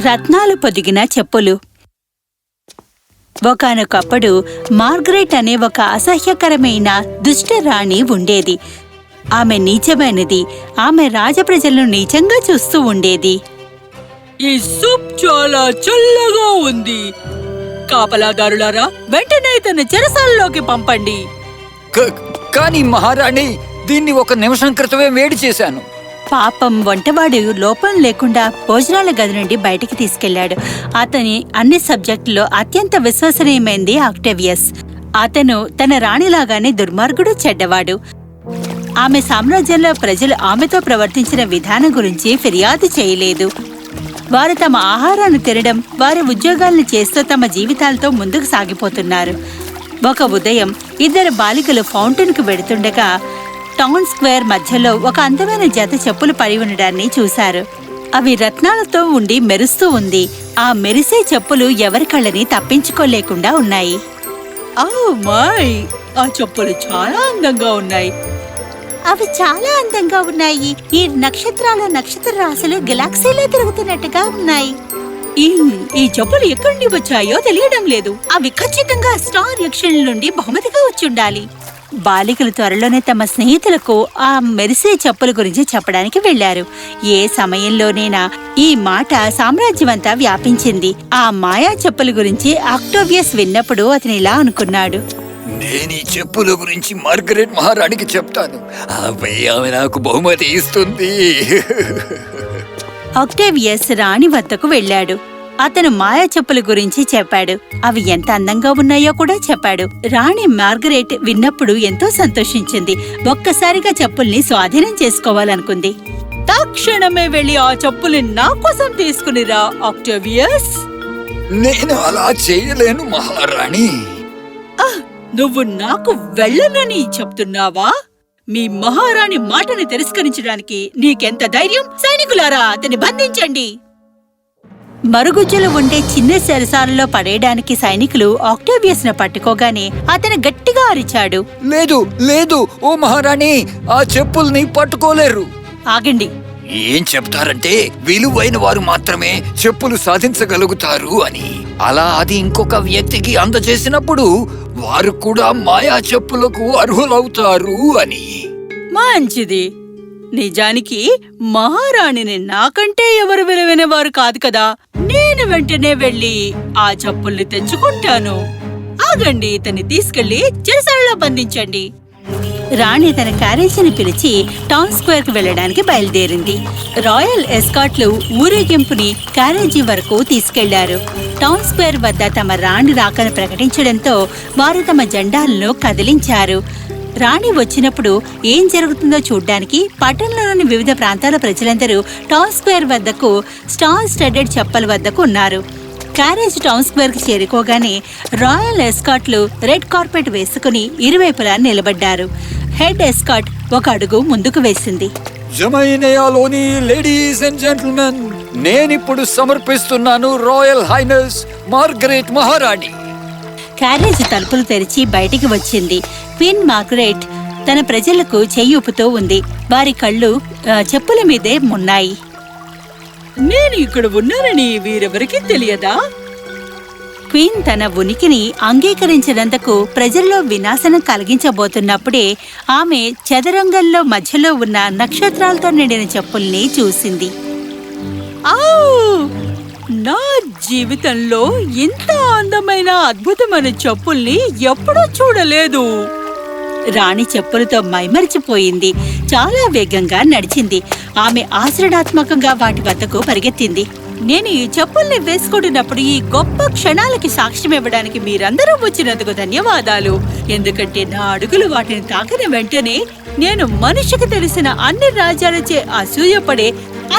రత్నాలు పొదిగిన చెప్పులు. ఒకానొకప్పుడు మార్గరెట్ అనే ఒక అసహ్యకరమైన దుష్ట రాణి ఉండేది. ఆమె నీచమైనది. ఆమె రాజప్రజలను నీచంగా చూస్తూ ఉండేది. ఈ సూప్ చాలా చల్లగా ఉంది. కాపలాదారులారా, వెంటనే తన చెరసాలలోకి పంపండి. కానీ మహారాణి, దీన్ని 1 నిమిషం క్రితమే వేడి చేశాను. పాపం వంటవాడు లోపం లేకుండా భోజనాల గది నుండి బయటికి తీసుకెళ్లాడు. అతని అన్ని సబ్జెక్టులో అత్యంత విశ్వసనీయమైంది ఆక్టేవియస్. అతను తన రాణిలాగానే దుర్మార్గుడు, చెడ్డవాడు. ఆమె సామ్రాజ్యంలో ప్రజలు ఆమెతో ప్రవర్తించిన విధానం గురించి ఫిర్యాదు చేయలేదు. వారు తమ ఆహారాన్ని తినడం, వారి ఉద్యోగాలను చేస్తూ తమ జీవితాలతో ముందుకు సాగిపోతున్నారు. ఒక ఉదయం 2 బాలికలు ఫౌంటైన్కు వెడుతుండగా టౌన్ స్క్వేర్ మధ్యలో ఒక అందమైన జత చెప్పులు పడి ఉండడాన్ని చూశారు. అవి రత్నాలతో ఉండి మెరుస్తూ ఉంది. ఆ మెరిసే చెప్పులు ఎవరి కళ్ళని తప్పించుకోలేకుండా ఉన్నాయి. ఆ చెప్పులు చాలా అందంగా ఉన్నాయి. అవి చాలా అందంగా ఉన్నాయి. ఈ నక్షత్ర రాశులు గెలాక్సీలో తిరుగుతున్నట్టుగా ఉన్నాయి. ఈ చెప్పులు ఎక్కడి నుండి వచ్చాయో తెలియడం లేదు. అవి ఖచ్చితంగా స్టార్ యక్షుల నుండి బహుమతిగా వచ్చుండాలి. బాలికలు త్వరలోనే తమ స్నేహితులకు ఆ మెరిసే చెప్పుల గురించి చెప్పడానికి వెళ్లారు. ఏ సమయంలోనైనా ఈ మాట సామ్రాజ్యమంతా వ్యాపించింది. ఆ మాయా చెప్పుల గురించి ఆక్టోవియస్ విన్నప్పుడు అతను ఇలా అనుకున్నాడు. నేను ఈ చెప్పుల గురించి మార్గరెట్ మహారాణికి చెప్తాను. ఆపై ఆమె నాకు బహుమతి ఇస్తుంది. ఆక్టేవియస్ రాణి వద్దకు వెళ్లాడు. అతను మాయా చెప్పుల గురించి చెప్పాడు. అవి ఎంత అందంగా ఉన్నాయో కూడా చెప్పాడు. రాణి మార్గరెట్ విన్నప్పుడు ఎంతో సంతోషించింది. ఒక్కసారిగా చెప్పుల్ని స్వాధీనం చేసుకోవాలనుకుంది. తక్షణమే వెళ్లి ఆ చెప్పుల్ని నా కోసం తీసుకునిరా ఆక్టేవియస్. నేను అలా చేయలేను మహారాణి. నువ్వు నాకు వెళ్ళనని చెప్తున్నావా? మీ మహారాణి మాటని తిరస్కరించడానికి నీకెంత ధైర్యం? సైనికులారా, అతన్ని బంధించండి. మరుగుజ్జులు ఉండే చిన్న చెరసాలలో పడేయడానికి సైనికులు ఆక్టేవియస్ ను పట్టుకోగానే అతను గట్టిగా అరిచాడు. లేదు లేదు, ఓ మహారాణి, ఆ చెప్పుల్ని పట్టుకోలేరు. ఆగండి. ఏం చెప్తారంటే విలువైన వారు మాత్రమే చెప్పులు సాధించగలుగుతారు అని. అలా అది ఇంకొక వ్యక్తికి అందజేసినప్పుడు వారు కూడా మాయా చెప్పులకు అర్హులవుతారు అని. మంచిది. నిజానికి మహారాణిని నాకంటే ఎవరు విలువైన వారు కాదు కదా. నేను వెంటనే వెళ్లి ఆ చెప్పుల్ని తెచ్చుకుంటాను. ఆగండి, ఇతన్ని తీసుకెళ్లి చెరసాలలో బంధించండి. రాణి తన క్యారేజీని పిలిచి టౌన్ స్క్వేర్ కు వెళ్లడానికి బయలుదేరింది. రాయల్ ఎస్కాట్లు ఊరేగింపుని క్యారేజీ వరకు తీసుకెళ్లారు. టౌన్ స్క్వేర్ వద్ద తమ రాణి రాకను ప్రకటించడంతో వారు తమ జెండాలను కదిలించారు. రాణి వచ్చినప్పుడు ఏం జరుగుతుందో చూడ్డానికి పట్టణంలోని వివిధ ప్రాంతాల ప్రజలందరూ టౌన్ స్క్వేర్ వద్దకు స్టార్ స్టడెడ్ చెప్పుల వద్దకు ఉన్నారు. క్యారేజ్ టౌన్ స్క్వేర్ కి చేరుకోగానే రాయల్ ఎస్కాట్లు రెడ్ కార్పెట్ వేసుకుని ఇరువైపులా నిలబడ్డారు. హెడ్ ఎస్కాట్ ఒక అడుగు ముందుకు వేసింది. జమైనయాలోని లేడీస్ అండ్ జెంటిల్మెన్, నేనిప్పుడు సమర్పిస్తున్నాను రాయల్ హైనెస్ మార్గరెట్ మహారాణి. క్యారేజ్ తలుపులు తెరిచి బయటికి వచ్చింది. క్వీన్ మార్గరెట్ తన ప్రజలకు చెయ్యూపుతూ ఉంది. వారి కళ్ళు చెప్పుల మీదే ఉన్నాయి. నేను ఇక్కడ ఉన్నానని వీరెవరికీ తెలియదా? క్వీన్ తన ఉనికిని అంగీకరించినందుకు ప్రజల్లో వినాశనం కలిగించబోతున్నప్పుడే ఆమె చదరంగంలో మధ్యలో ఉన్న నక్షత్రాలతో నిండిన చెప్పుల్ని చూసింది. నా జీవితంలో ఇంత అందమైన అద్భుతమైన చెప్పుల్ని ఎప్పుడూ చూడలేదు. రాణి చెప్పులతో మైమరిచిపోయింది. చాలా వేగంగా నడిచింది. ఆమె ఆశ్రయాత్మకంగా వాటి వద్దకు పరిగెత్తింది. నేను ఈ చెప్పుల్ని వేసుకుంటున్నప్పుడు ఈ గొప్ప క్షణాలకి సాక్ష్యం ఇవ్వడానికి మీరందరూ వచ్చినందుకు ధన్యవాదాలు. ఎందుకంటే నా అడుగులు వాటిని తాకిన వెంటనే నేను మనిషికి తెలిసిన అన్ని రాజ్యాలచే అసూయపడే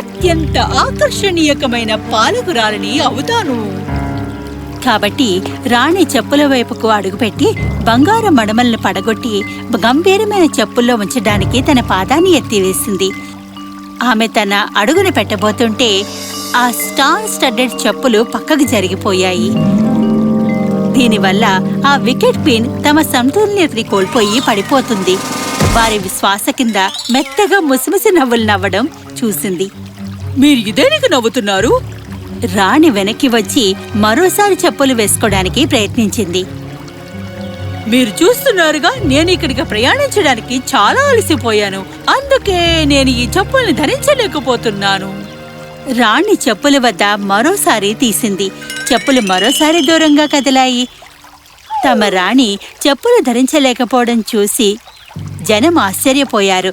అత్యంత ఆకర్షణీయకమైన పాలకురాలిని అవుతాను. కాబట్టి రాణి చెప్పుల వైపుకు అడుగుపెట్టి బంగారు మడమలను పడగొట్టి గంభీరమైన చెప్పుల్లో ఉంచడానికి తన పాదాన్ని ఎత్తివేసింది. ఆమె తన అడుగును పెట్టబోతుంటే ఆ స్టార్ స్టడ్డెడ్ చెప్పులు పక్కకు జరిగిపోయాయి. దీనివల్ల ఆ వికెట్ క్వీన్ తమ సమతుల్యతని కోల్పోయి పడిపోతుంది. వారి శ్వాస కింద మెత్తగా ముసిముసి నవ్వులు నవ్వడం చూసింది. మీరు ఇదేనికి నవ్వుతున్నారు? రాణి వెనక్కి వచ్చి మరోసారి చెప్పులు వేసుకోవడానికి ప్రయత్నించింది. మీరు చూస్తున్నారుగా, నేను ఇక్కడికి ప్రయాణించడానికి చాలా అలసిపోయాను. అందుకే నేను ఈ చెప్పుల్ని ధరించలేకపోతున్నాను. రాణి చెప్పుల వద్ద మరోసారి తీసింది. చెప్పులు మరోసారి దూరంగా కదిలాయి. తమ రాణి చెప్పులు ధరించలేకపోవడం చూసి జనం ఆశ్చర్యపోయారు.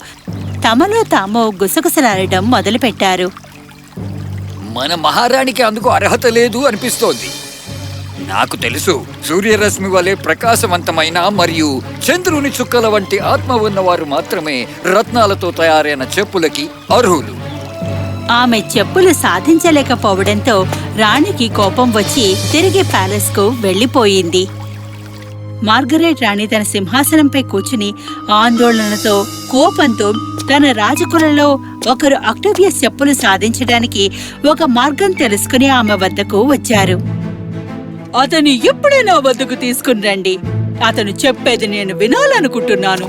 తమలో తాము గుసగుసలాడడం మొదలుపెట్టారు. మన మహారాణికి అందుకు అర్హత లేదు అనిపిస్తోంది. నాకు తెలుసు, సూర్యరశ్మి వలె ప్రకాశవంతమైన మరియు చంద్రుని చుక్కల వంటి ఆత్మ ఉన్నవారు మాత్రమే రత్నాలతో తయారైన చెప్పులకి అర్హులు. ఆమె చెప్పులు సాధించలేకపోవడంతో రాణికి కోపం వచ్చి తిరిగి ప్యాలెస్కు వెళ్లిపోయింది. మార్గరెట్ రాణి తన సింహాసనంపై కూర్చుని ఆందోళనతో, కోపంతో తన రాజకులలో ఒకరు ఆక్టేవియస్ చెప్పులు సాధించడానికి ఒక మార్గం తెలుసుకుని ఆమె వద్దకు వచ్చారు. అతని ఇప్పుడే నా వద్దకు తీసుకుని రండి. అతను చెప్పేది నేను వినాలనుకుంటున్నాను.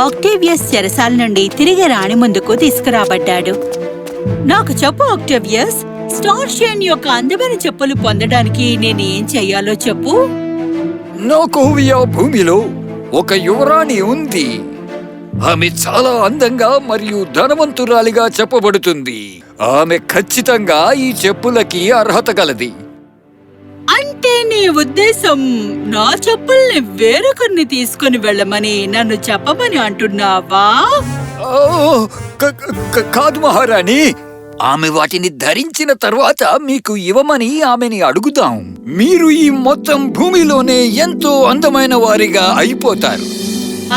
ఆక్టేవియస్ చెరసాల నుండి తిరిగి రాణి ముందుకు తీసుకురాబడ్డాడు. నాకు చెప్పు ఆక్టేవియస్, స్టార్ షైన్ యొక్క అందమైన చెప్పులు పొందడానికి నేను ఏం చెయ్యాలో చెప్పు. నోకోవియా భూమిలో ఒక యువరాణి ఉంది. ఆమె చాలా అందంగా మరియు ధనవంతురాలిగా చెప్పబడుతుంది. ఆమె ఖచ్చితంగా ఈ చెప్పులకి అర్హత గలది. అంటే నీ ఉద్దేశం నా చెప్పుల్ని వేరొకరిని తీసుకుని వెళ్ళమని నన్ను చెప్పమని అంటున్నావా? ఓ, కాదు మహారాణి. ఆమె వాటిని ధరించిన తర్వాత మీకు ఇవ్వమని ఆమెని అడుగుదాం. మీరు ఈ మొత్తం భూమిలోనే ఎంతో అందమైన వారిగా అయిపోతారు.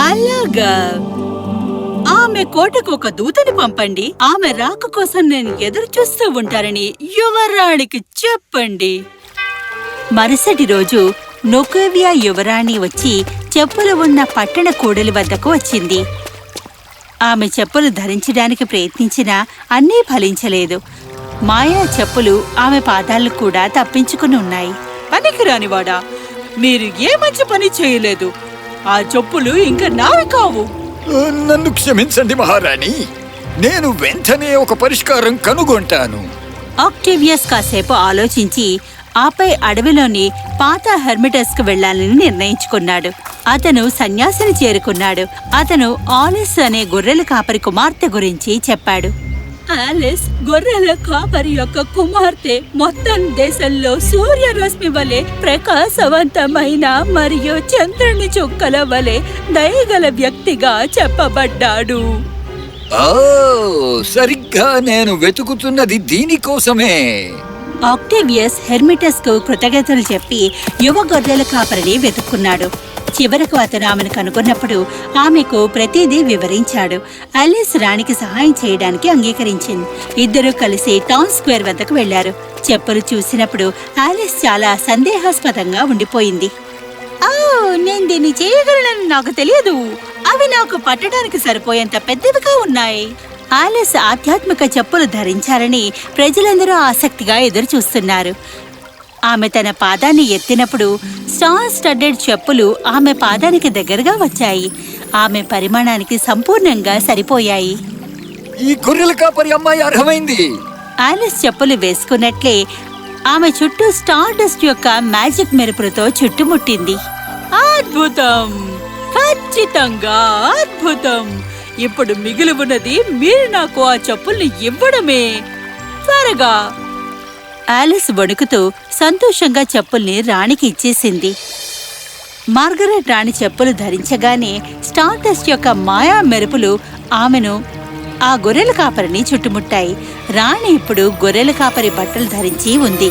అలాగా, ఆమె కోటకు ఒక దూతని పంపండి. ఆమె రాక కోసం నేను ఎదురు చూస్తూ ఉంటారని యువరాణికి చెప్పండి. మరుసటి రోజు నోకోవియా యువరాణి వచ్చి చెప్పులు ఉన్న పట్టణ కూడలి వద్దకు వచ్చింది. ఆమె చెప్పులు ధరించడానికి ప్రయత్నించినా అన్నీ ఫలించలేదు. మాయా చెప్పులు ఆమె పాదాలు కూడా తప్పించుకుని ఉన్నాయి. పనికిరానివాడా, మీరు ఏ మంచి పని చేయలేదు. ఆ చెప్పులు ఇంకా నావి కావు. నన్ను క్షమించండి మహారాణి. నేను వెంటనే ఒక పరిష్కారం కనుగొంటాను. ఆక్టేవియస్ కాసేపు ఆలోచించి ఆపై అడవిలోని పాత హెర్మిటస్ కు వెళ్లాలని నిర్ణయించుకున్నాడు. అతను సన్యాసిని చేరుకున్నాడు. అతను ఆలిస్ అనే గొర్రెల కాపరి కుమార్తె గురించి చెప్పాడు. ఆలిస్ గొర్రెల కాపరి యొక్క కుమార్తె మొత్తం దేశంలో సూర్యరశ్మి వలె ప్రకాశవంతమైన మరియు చంద్రుని చుక్కల వలె దయగల వ్యక్తిగా చెప్పబడ్డాడు. ఓ, సరిగ్గా నేను వెతుకుతున్నది దీనికోసమే. ఆక్టేవియస్ హెర్మిటస్ కు కృతజ్ఞతలు చెప్పి యువ గొర్రెల కాపరిని వెతుక్కున్నాడు. చివరకు అతను ఆమెను కనుగొన్నప్పుడు ఆమెకు ప్రతిదీ వివరించాడు. ఆలిస్ రాణికి సహాయం చేయడానికి అంగీకరించింది. ఇద్దరూ కలిసి టౌన్ స్క్వేర్ వద్దకు వెళ్లారు. చెప్పులు చూసినప్పుడు ఆలిస్ చాలా సందేహాస్పదంగా ఉండిపోయింది. నేను దీన్ని చేయగలనని నాకు తెలియదు. అవి నాకు పట్టడానికి సరిపోయేంత పెద్దవిగా ఉన్నాయి. ఆలిస్ ఆధ్యాత్మిక చెప్పులు ధరించాలని ప్రజలందరూ ఆసక్తిగా ఎదురుచూస్తున్నారు. ఆమె తన పాదాన్ని ఎత్తినప్పుడు స్టార్ స్టడ్డెడ్ చెప్పులు ఆమె పాదానికి దగ్గరగా వచ్చాయి. ఆమె పరిమాణానికి సంపూర్ణంగా సరిపోయాయి. ఈ గొర్రెల కాపరి అమ్మాయి అర్హమైంది. ఆలిస్ చెప్పులు వేసుకున్నట్లే ఆమె చుట్టూ స్టార్ డస్ట్ యొక్క మ్యాజిక్ మెరుపులతో చుట్టుముట్టింది. అద్భుతం, ఖచ్చితంగా అద్భుతం. ఇప్పుడు మిగిలి ఉన్నది మీరు నాకు ఆ చెప్పుల్ని ఇవ్వడమే. త్వరగా. ఆలిస్ వణుకుతూ సంతోషంగా చెప్పుల్ని రాణికి ఇచ్చేసింది. మార్గరెట్ రాణి చెప్పులు ధరించగానే స్టార్ డస్ట్ యొక్క మాయా మెరుపులు ఆమెను ఆ గొర్రెల కాపరిని చుట్టుముట్టాయి. రాణి ఇప్పుడు గొర్రెల కాపరి బట్టలు ధరించి ఉంది.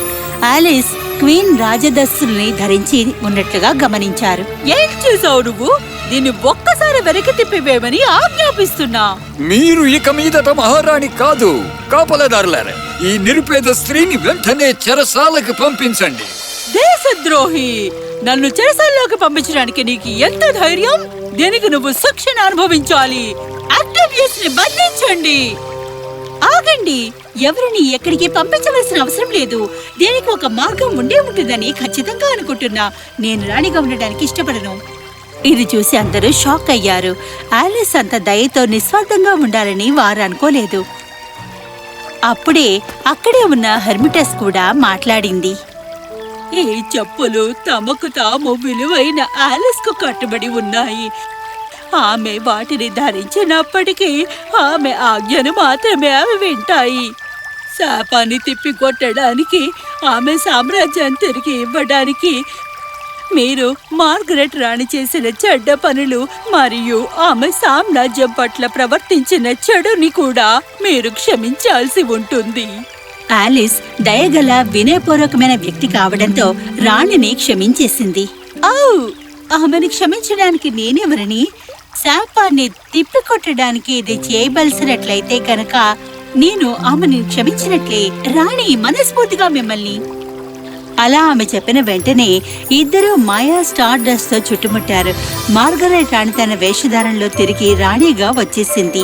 ఆలిస్ క్వీన్ రాజదస్సుల్ని ధరించి ఉన్నట్లుగా గమనించారు. ఏం చేసావు నువ్వు? దీన్ని ఒక్కసారి వెనక్కి తిప్పివేయమని ఆజ్ఞాపిస్తున్నా. మీరు ఇక మీదట మహారాణి కాదు, కాపలదారులారా. ఈ నిరుపేద స్త్రీని వెంటనే చెరసాలకు పంపించండి. దేశద్రోహి, నన్ను చెరసాల్లోకి పంపించడానికి నీకు ఎంత ధైర్యం? దీనికి నువ్వు శిక్షను అనుభవించాలి. ఆక్టేవియస్ ని బంధించండి. ఆగండి, ఎవరిని ఎక్కడికి పంపించవలసిన అవసరం లేదు. దీనికి ఒక మార్గం ఉండే ఉంటుందని ఖచ్చితంగా అనుకుంటున్నా. నేను రాణిగా ఉండడానికి ఇష్టపడను. ఇది చూసి అందరూ షాక్ అయ్యారు. ఆలిస్ అంత దయతో నిస్వార్థంగా ఉండాలని వారు అనుకోలేదు. అప్పుడే అక్కడే ఉన్న హెర్మిటస్ కూడా మాట్లాడింది. ఈ చెప్పులు తమకు తాము విలువైన ఆలిస్ కు కట్టుబడి ఉన్నాయి. ఆమె వాటిని ధరించినప్పటికీ ఆమె ఆజ్ఞను మాత్రమే అవి వింటాయి. శాపాన్ని తిప్పికొట్టడానికి, ఆమె సామ్రాజ్యాన్ని తిరిగి ఇవ్వడానికి మీరు మార్గరెట్ రాణి చేసిన చెడ్డ పనులు మరియు ఆమె సామ్రాజ్యం పట్ల ప్రవర్తించిన చెడుని కూడా మీరు క్షమించాల్సి ఉంటుంది. ఆలిస్ దయగల వినయపూర్వకమైన వ్యక్తి కావడంతో రాణిని క్షమించేసింది. ఆమెను క్షమించడానికి నేనెవరిని? శాపాన్ని తిప్పికొట్టడానికి ఇది చేయవలసినట్లయితే కనుక నేను ఆమెను క్షమించినట్లే. రాణి మనస్ఫూర్తిగా మిమ్మల్ని. అలా ఆమె చెప్పిన వెంటనే ఇద్దరూ మాయా స్టార్ డస్ట్ తో చుట్టుముట్టారు. మార్గరెట్ రాణి తన వేషధారంలో తిరిగి రాణిగా వచ్చేసింది.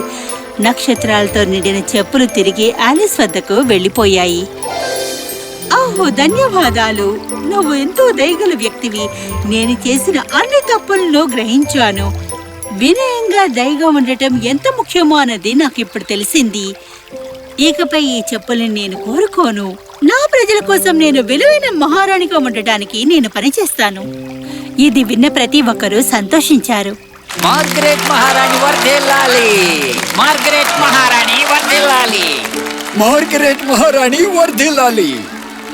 నక్షత్రాలతో నిండిన చెప్పులు తిరిగి ఆలిస్ వద్దకు వెళ్లిపోయాయి. ధన్యవాదాలు. నువ్వు ఎంతో దయగల వ్యక్తివి. నేను చేసిన అన్ని తప్పులను గ్రహించాను. వినయంగా దయగా ఉండటం ఎంత ముఖ్యమో అన్నది నాకు ఇప్పుడు తెలిసింది. ఇకపై ఈ చెప్పుల్ని నేను కోరుకోను. నా ప్రజల కోసం నేను విలువైన మహారాణిగా ఉండటానికి నేను పనిచేస్తాను. ఇది విన్న ప్రతి ఒక్కరూ సంతోషించారు. మార్గరెట్ మహారాణి వర్ధిల్లాలి! మార్గరెట్ మహారాణి వర్ధిల్లాలి! మార్గరెట్ మహారాణి వర్ధిల్లాలి!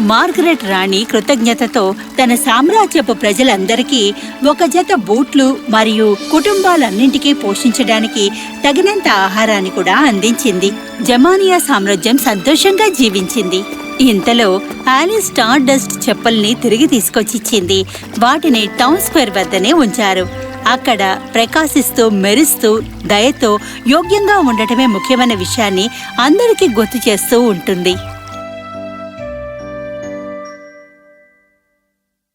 మార్గరెట్ రాణి కృతజ్ఞతతో తన సామ్రాజ్యపు ప్రజలందరికీ ఒక జత బూట్లు మరియు కుటుంబాలన్నింటికీ పోషించడానికి తగినంత ఆహారాన్ని కూడా అందించింది. జమానియా సామ్రాజ్యం సంతోషంగా జీవించింది. ఇంతలో ఆలిస్ స్టార్ డస్ట్ చెప్పుల్ని తిరిగి తీసుకొచ్చిచ్చింది. వాటిని టౌన్ స్క్వేర్ వద్దనే ఉంచారు. అక్కడ ప్రకాశిస్తూ మెరుస్తూ దయతో యోగ్యంగా ఉండటమే ముఖ్యమైన విషయాన్ని అందరికీ గుర్తు చేస్తూ ఉంటుంది.